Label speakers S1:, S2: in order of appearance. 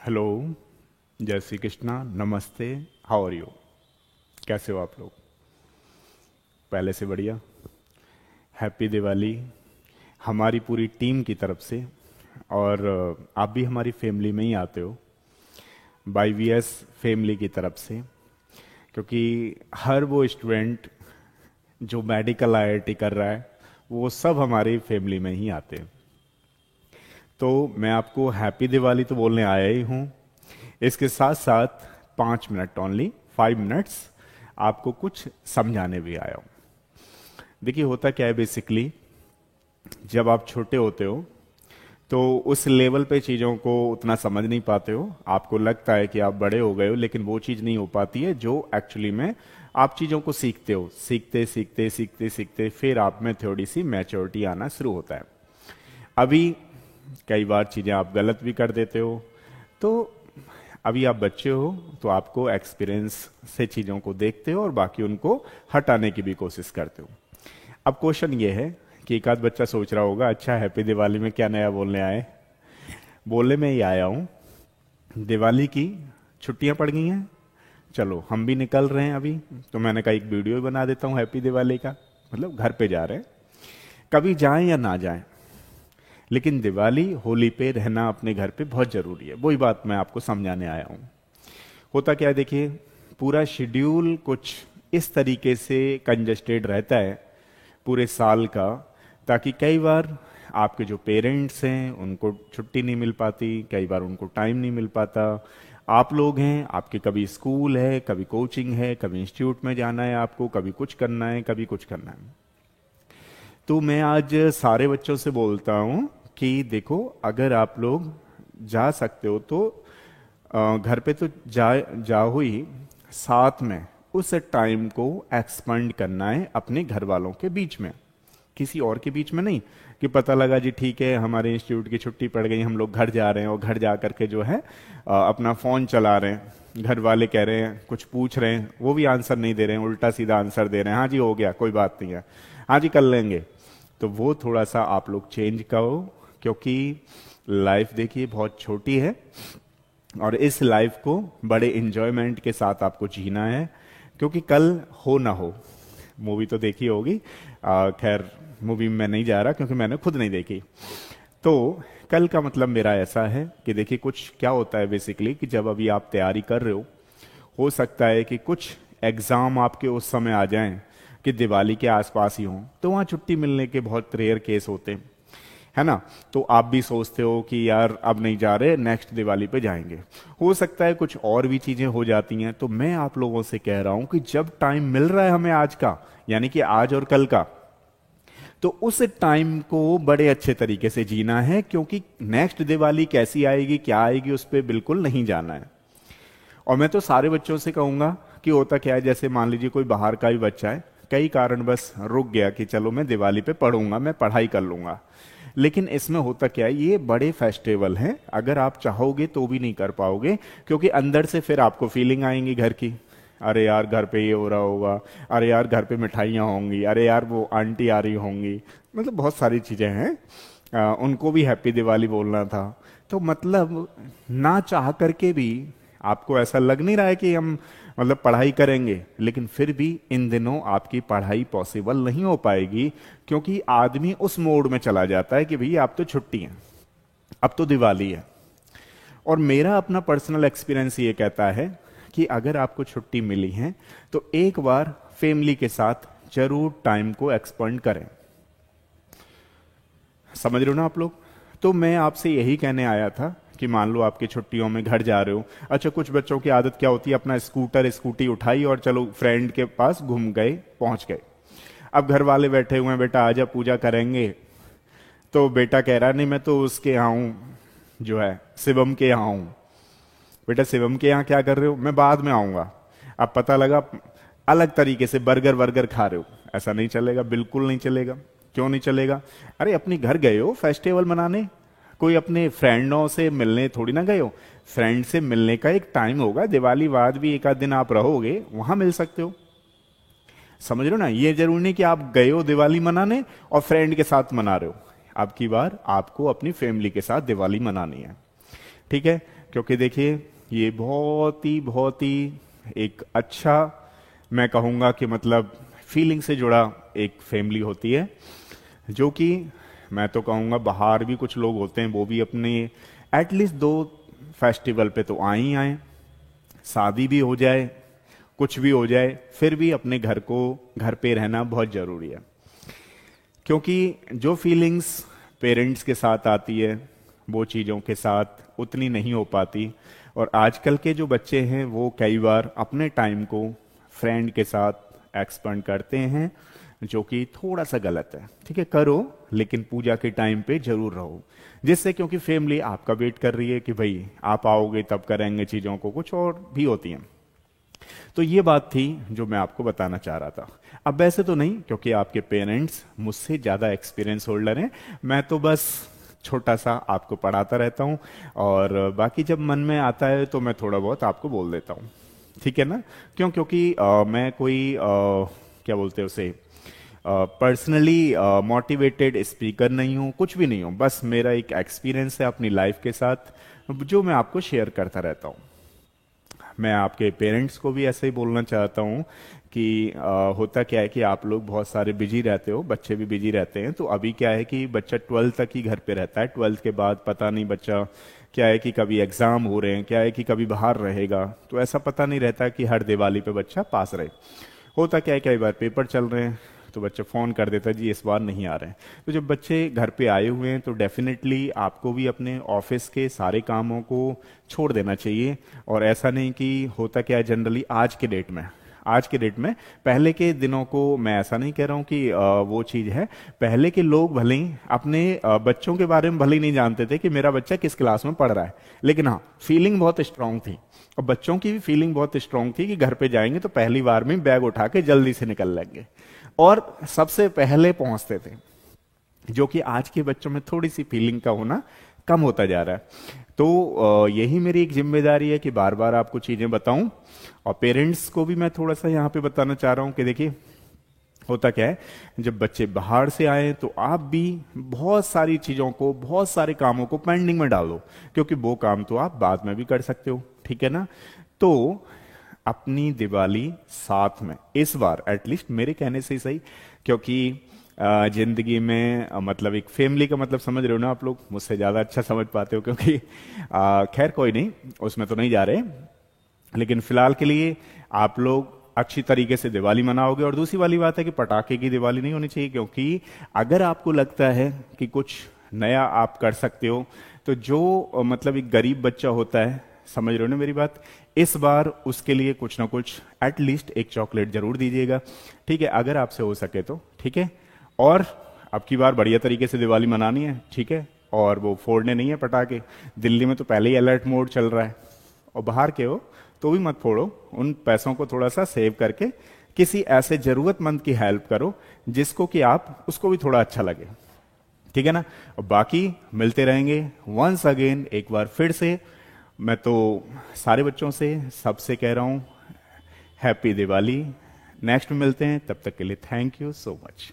S1: Hello. जय श्री कृष्णा। नमस्ते। How are you? कैसे हो आप लोग? पहले से बढ़िया। हैप्पी दिवाली हमारी पूरी टीम की तरफ से। और आप भी हमारी फैमिली में ही आते हो, बाई वीएस फैमिली की तरफ से। क्योंकि हर वो स्टूडेंट जो मेडिकल आईआईटी कर रहा है वो सब हमारी फैमिली में ही आते हैं। तो मैं आपको हैप्पी दिवाली तो बोलने आया ही हूँ। इसके साथ साथ 5 मिनट, ओनली 5 मिनट्स, आपको कुछ समझाने भी आया हूँ। देखिए होता क्या है, बेसिकली जब आप छोटे होते हो तो उस लेवल पे चीज़ों को उतना समझ नहीं पाते हो। आपको लगता है कि आप बड़े हो गए हो, लेकिन वो चीज़ नहीं हो पाती है जो एक्चुअली में आप चीज़ों को सीखते हो। सीखते सीखते सीखते सीखते फिर आप में थोड़ी सी मैच्योरिटी आना शुरू होता है। अभी कई बार चीज़ें आप गलत भी कर देते हो। तो अभी आप बच्चे हो तो आपको एक्सपीरियंस से चीज़ों को देखते हो और बाकी उनको हटाने की भी कोशिश करते हो। अब क्वेश्चन ये है कि एक आध बच्चा सोच रहा होगा, अच्छा हैप्पी दिवाली में क्या नया बोलने आए? बोलने में ही आया हूँ, दिवाली की छुट्टियां पड़ गई हैं, चलो हम भी निकल रहे हैं अभी। तो मैंने कहा एक वीडियो बना देता हूँ हैप्पी दिवाली का, मतलब घर पे जा रहे हैं, कभी जाएं या ना जाएं, लेकिन दिवाली होली पे रहना अपने घर पे बहुत जरूरी है। वही बात मैं आपको समझाने आया हूं। होता क्या है, देखिए पूरा शेड्यूल कुछ इस तरीके से कंजस्टेड रहता है पूरे साल का, ताकि कई बार आपके जो पेरेंट्स हैं उनको छुट्टी नहीं मिल पाती, कई बार उनको टाइम नहीं मिल पाता। आप लोग हैं, आपके कभी स्कूल है, कभी कोचिंग है, कभी इंस्टीट्यूट में जाना है आपको, कभी कुछ करना है, कभी कुछ करना है। तो मैं आज सारे बच्चों से बोलता हूं कि देखो, अगर आप लोग जा सकते हो तो घर पे तो जाओ ही, साथ में उस टाइम को एक्सपेंड करना है अपने घर वालों के बीच में, किसी और के बीच में नहीं। कि पता लगा जी ठीक है हमारे इंस्टीट्यूट की छुट्टी पड़ गई, हम लोग घर जा रहे हैं और घर जा करके जो है अपना फोन चला रहे हैं, घर वाले कह रहे हैं, कुछ पूछ रहे हैं, वो भी आंसर नहीं दे रहे हैं, उल्टा सीधा आंसर दे रहे हैं, हाँ जी हो गया कोई बात नहीं है, हाँ जी कर लेंगे। तो वो थोड़ा सा आप लोग चेंज करो, क्योंकि लाइफ देखिए बहुत छोटी है और इस लाइफ को बड़े इंजॉयमेंट के साथ आपको जीना है। क्योंकि कल हो ना हो, मूवी तो देखी होगी, खैर मूवी में मैं नहीं जा रहा क्योंकि मैंने खुद नहीं देखी। तो कल का मतलब मेरा ऐसा है कि देखिए कुछ क्या होता है बेसिकली, कि जब अभी आप तैयारी कर रहे हो सकता है कि कुछ एग्जाम आपके उस समय आ जाएं कि दिवाली के आसपास ही हों, तो वहां छुट्टी मिलने के बहुत रेयर केस होते हैं, है ना। तो आप भी सोचते हो कि यार अब नहीं जा रहे, नेक्स्ट दिवाली पे जाएंगे। हो सकता है कुछ और भी चीजें हो जाती हैं। तो मैं आप लोगों से कह रहा हूं कि जब टाइम मिल रहा है हमें आज का, यानी कि आज और कल का, तो उस टाइम को बड़े अच्छे तरीके से जीना है, क्योंकि नेक्स्ट दिवाली कैसी आएगी क्या आएगी उस पर बिल्कुल नहीं जाना है। और मैं तो सारे बच्चों से कहूंगा कि होता क्या है, जैसे मान लीजिए कोई बाहर का ही बच्चा है, कई कारण बस रुक गया कि चलो मैं दिवाली पे पढ़ूंगा, मैं पढ़ाई कर लूंगा। लेकिन इसमें होता क्या है, ये बड़े फेस्टिवल हैं, अगर आप चाहोगे तो भी नहीं कर पाओगे, क्योंकि अंदर से फिर आपको फीलिंग आएंगी घर की, अरे यार घर पे ये हो रहा होगा, अरे यार घर पे मिठाइयाँ होंगी, अरे यार वो आंटी आ रही होंगी, मतलब बहुत सारी चीजें हैं। उनको भी हैप्पी दिवाली बोलना था। तो मतलब ना चाह करके भी आपको ऐसा लग नहीं रहा है कि हम मतलब पढ़ाई करेंगे, लेकिन फिर भी इन दिनों आपकी पढ़ाई पॉसिबल नहीं हो पाएगी, क्योंकि आदमी उस मोड में चला जाता है कि भैया अब तो छुट्टी है, अब तो दिवाली है। और मेरा अपना पर्सनल एक्सपीरियंस ये कहता है कि अगर आपको छुट्टी मिली है तो एक बार फैमिली के साथ जरूर टाइम को एक्सपेंड करें। समझ रहे हो ना आप लोग? तो मैं आपसे यही कहने आया था कि मान लो आपकी छुट्टियों में घर जा रहे हो। अच्छा, कुछ बच्चों की आदत क्या होती है, अपना स्कूटी उठाई और चलो फ्रेंड के पास घूम गए, पहुंच गए। अब घर वाले बैठे हुए हैं, बेटा आजा पूजा करेंगे। तो बेटा कह रहा नहीं मैं तो उसके यहाँ हूं, जो है शिवम के यहाँ हूं। बेटा शिवम के यहाँ क्या कर रहे हो? मैं बाद में आऊंगा। अब पता लगा अलग तरीके से बर्गर वर्गर खा रहे हो। ऐसा नहीं चलेगा, बिल्कुल नहीं चलेगा। क्यों नहीं चलेगा? अरे अपने घर गए हो फेस्टिवल मनाने, कोई अपने फ्रेंडों से मिलने थोड़ी ना गए हो। फ्रेंड से मिलने का एक टाइम होगा, दिवाली बाद भी एक आध दिन आप रहोगे, वहां मिल सकते हो। समझ रहे हो ना? ये जरूरी नहीं कि आप गए हो दिवाली मनाने और फ्रेंड के साथ मना रहे हो। अब की बार आपको अपनी फैमिली के साथ दिवाली मनानी है, ठीक है? क्योंकि देखिए ये बहुत ही एक अच्छा, मैं कहूँगा कि मतलब फीलिंग से जुड़ा एक फैमिली होती है, जो कि मैं तो कहूँगा बाहर भी कुछ लोग होते हैं वो भी अपने एटलीस्ट 2 फेस्टिवल पे तो आए ही आए, शादी भी हो जाए कुछ भी हो जाए फिर भी अपने घर पे रहना बहुत जरूरी है। क्योंकि जो फीलिंग्स पेरेंट्स के साथ आती है वो चीज़ों के साथ उतनी नहीं हो पाती, और आजकल के जो बच्चे हैं वो कई बार अपने टाइम को फ्रेंड के साथ एक्सपेंड करते हैं, जो कि थोड़ा सा गलत है। ठीक है, करो लेकिन पूजा के टाइम पे जरूर रहो, जिससे क्योंकि फैमिली आपका वेट कर रही है कि भाई आप आओगे तब करेंगे चीज़ों को, कुछ और भी होती हैं। तो ये बात थी जो मैं आपको बताना चाह रहा था। अब वैसे तो नहीं, क्योंकि आपके पेरेंट्स मुझसे ज़्यादा एक्सपीरियंस होल्डर हैं, मैं तो बस छोटा सा आपको पढ़ाता रहता हूँ, और बाकी जब मन में आता है तो मैं थोड़ा बहुत आपको बोल देता हूँ। ठीक है ना? क्योंकि मैं कोई क्या बोलते हैं उसे, पर्सनली मोटिवेटेड स्पीकर नहीं हूँ, कुछ भी नहीं हूँ, बस मेरा एक एक्सपीरियंस है अपनी लाइफ के साथ जो मैं आपको शेयर करता रहता हूँ। मैं आपके पेरेंट्स को भी ऐसे ही बोलना चाहता हूँ कि होता क्या है कि आप लोग बहुत सारे बिजी रहते हो, बच्चे भी बिजी रहते हैं, तो अभी क्या है कि बच्चा 12th तक ही घर पे रहता है, 12th के बाद पता नहीं बच्चा क्या है कि कभी एग्जाम हो रहे हैं, क्या है कि कभी बाहर रहेगा, तो ऐसा पता नहीं रहता कि हर दिवाली पे बच्चा पास रहे। होता क्या है कई बार पेपर चल रहे हैं तो बच्चा फोन कर देता है जी इस बार नहीं आ रहे हैं। तो जब बच्चे घर पे आए हुए हैं तो डेफिनेटली आपको भी अपने ऑफिस के सारे कामों को छोड़ देना चाहिए। और ऐसा नहीं कि होता क्या है जनरली आज के डेट में पहले के दिनों को मैं ऐसा नहीं कह रहा हूं कि वो चीज है, पहले के लोग भले ही अपने बच्चों के बारे में भले ही नहीं जानते थे कि मेरा बच्चा किस क्लास में पढ़ रहा है, लेकिन हाँ फीलिंग बहुत स्ट्रांग थी, और बच्चों की भी फीलिंग बहुत स्ट्रांग थी कि घर पे जाएंगे तो पहली बार में बैग उठा के जल्दी से निकल लेंगे और सबसे पहले पहुंचते थे, जो कि आज के बच्चों में थोड़ी सी फीलिंग का होना कम होता जा रहा है। तो यही मेरी एक जिम्मेदारी है कि बार बार आपको चीजें बताऊं, और पेरेंट्स को भी मैं थोड़ा सा यहाँ पे बताना चाह रहा हूं कि देखिए होता क्या है, जब बच्चे बाहर से आए तो आप भी बहुत सारी चीजों को, बहुत सारे कामों को पेंडिंग में डाल दो, क्योंकि वो काम तो आप बाद में भी कर सकते हो। ठीक है ना? तो अपनी दिवाली साथ में इस बार एटलीस्ट मेरे कहने से ही सही, क्योंकि जिंदगी में मतलब एक फैमिली का मतलब समझ रहे हो ना आप लोग, मुझसे ज्यादा अच्छा समझ पाते हो, क्योंकि खैर कोई नहीं, उसमें तो नहीं जा रहे, लेकिन फिलहाल के लिए आप लोग अच्छी तरीके से दिवाली मनाओगे। और दूसरी वाली बात है कि पटाखे की दिवाली नहीं होनी चाहिए, क्योंकि अगर आपको लगता है कि कुछ नया आप कर सकते हो, तो जो मतलब एक गरीब बच्चा होता है, समझ रहे हो ना मेरी बात, इस बार उसके लिए कुछ ना कुछ एटलीस्ट एक चॉकलेट जरूर दीजिएगा। ठीक है, अगर आपसे हो सके तो। ठीक है, और अब की बार बढ़िया तरीके से दिवाली मनानी है। ठीक है, और वो फोड़ने नहीं है पटाखे, दिल्ली में तो पहले ही अलर्ट मोड चल रहा है, और बाहर के हो तो भी मत फोड़ो, उन पैसों को थोड़ा सा सेव करके किसी ऐसे जरूरतमंद की हेल्प करो जिसको कि आप उसको भी थोड़ा अच्छा लगे। ठीक है ना? और बाकी मिलते रहेंगे वंस अगेन, एक बार फिर से मैं तो सारे बच्चों से सबसे कह रहा हूं हैप्पी दिवाली। नेक्स्ट में मिलते हैं, तब तक के लिए थैंक यू सो मच।